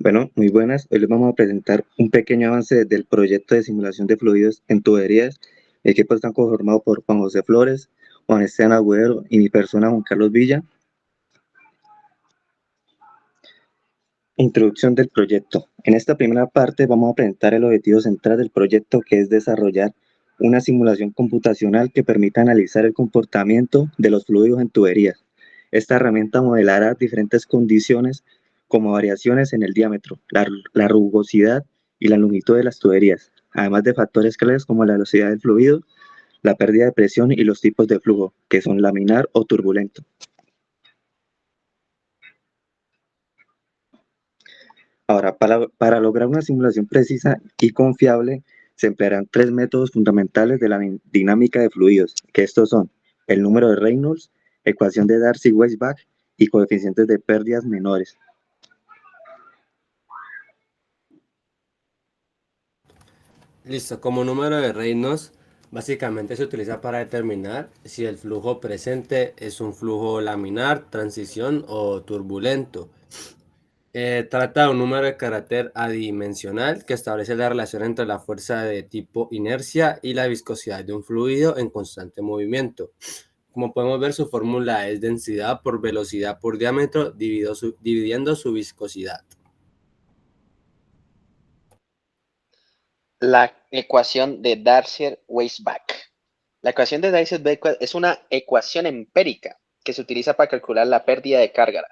Bueno, muy buenas. Hoy les vamos a presentar un pequeño avance del proyecto de simulación de fluidos en tuberías. El equipo está conformado por Juan José Flores, Juan Esteban Agüero y mi persona, Juan Carlos Villa. Introducción del proyecto. En esta primera parte vamos a presentar el objetivo central del proyecto, que es desarrollar una simulación computacional que permita analizar el comportamiento de los fluidos en tuberías. Esta herramienta modelará diferentes condiciones como variaciones en el diámetro, la rugosidad y la longitud de las tuberías, además de factores claves como la velocidad del fluido, la pérdida de presión y los tipos de flujo, que son laminar o turbulento. Ahora, para lograr una simulación precisa y confiable, se emplearán tres métodos fundamentales de la dinámica de fluidos, que estos son el número de Reynolds, ecuación de Darcy-Weisbach y coeficientes de pérdidas menores. Listo, como número de Reynolds, básicamente se utiliza para determinar si el flujo presente es un flujo laminar, transición o turbulento. Trata de un número de carácter adimensional que establece la relación entre la fuerza de tipo inercia y la viscosidad de un fluido en constante movimiento. Como podemos ver, su fórmula es densidad por velocidad por diámetro dividiendo su viscosidad. La ecuación de Darcy-Weisbach. La ecuación de Darcy-Weisbach es una ecuación empírica que se utiliza para calcular la pérdida de carga,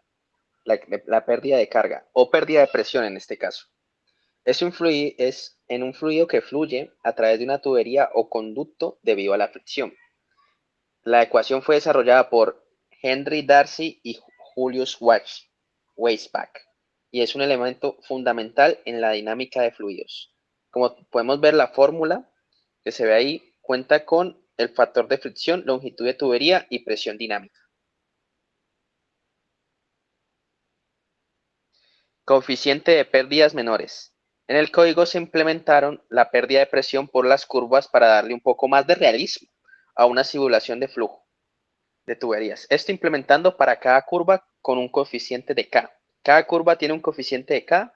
la pérdida de carga o pérdida de presión en este caso. Es en un fluido que fluye a través de una tubería o conducto debido a la fricción. La ecuación fue desarrollada por Henry Darcy y Julius Weisbach y es un elemento fundamental en la dinámica de fluidos. Como podemos ver, la fórmula que se ve ahí cuenta con el factor de fricción, longitud de tubería y presión dinámica. Coeficiente de pérdidas menores. En el código se implementaron la pérdida de presión por las curvas para darle un poco más de realismo a una simulación de flujo de tuberías. Esto implementando para cada curva con un coeficiente de K. Cada curva tiene un coeficiente de K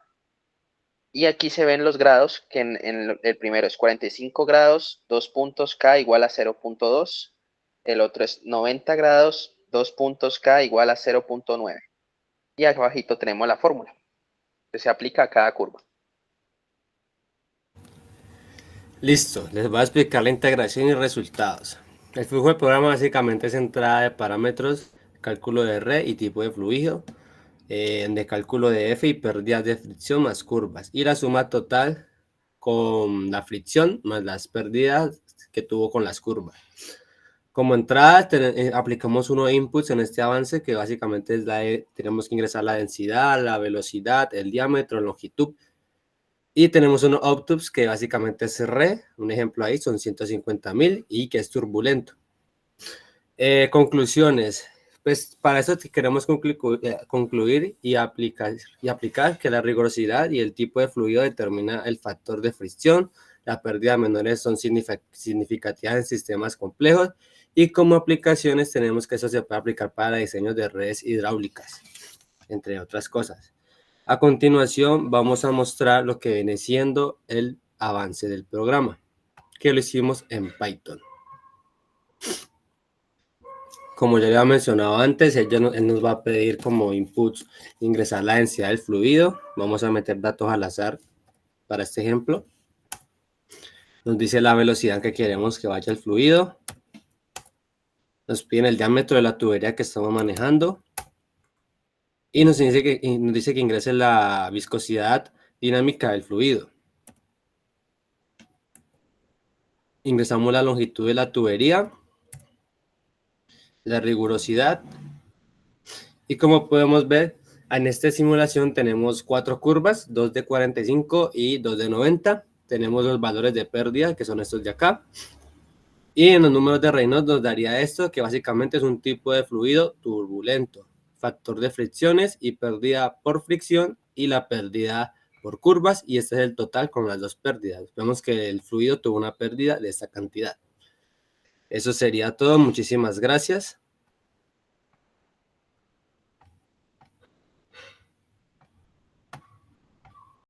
y aquí se ven los grados, que en el primero es 45 grados, 2 puntos K igual a 0.2. El otro es 90 grados, 2 puntos K igual a 0.9. Y abajito tenemos la fórmula que se aplica a cada curva. Listo, les voy a explicar la integración y resultados. El flujo del programa básicamente es entrada de parámetros, cálculo de R y tipo de fluido, de cálculo de F y pérdidas de fricción más curvas, y la suma total con la fricción más las pérdidas que tuvo con las curvas. Como entrada aplicamos unos inputs en este avance que básicamente es tenemos que ingresar la densidad, la velocidad, el diámetro, la longitud. Y tenemos unos outputs que básicamente es R, un ejemplo ahí son 150.000 y que es turbulento. Conclusiones. Pues para eso queremos concluir y aplicar que la rigurosidad y el tipo de fluido determina el factor de fricción, las pérdidas menores son significativas en sistemas complejos y como aplicaciones tenemos que eso se puede aplicar para diseños de redes hidráulicas, entre otras cosas. A continuación vamos a mostrar lo que viene siendo el avance del programa, que lo hicimos en Python. Como ya había mencionado antes, él nos va a pedir como inputs ingresar la densidad del fluido. Vamos a meter datos al azar para este ejemplo. Nos dice la velocidad que queremos que vaya el fluido. Nos piden el diámetro de la tubería que estamos manejando. Y nos dice que ingrese la viscosidad dinámica del fluido. Ingresamos la longitud de la tubería, la rigurosidad, y como podemos ver, en esta simulación tenemos 4 curvas, 2 de 45 y 2 de 90. Tenemos los valores de pérdida, que son estos de acá. Y en los números de Reynolds nos daría esto, que básicamente es un tipo de fluido turbulento. Factor de fricciones y pérdida por fricción y la pérdida por curvas. Y este es el total con las dos pérdidas. Vemos que el fluido tuvo una pérdida de esta cantidad. Eso sería todo. Muchísimas gracias.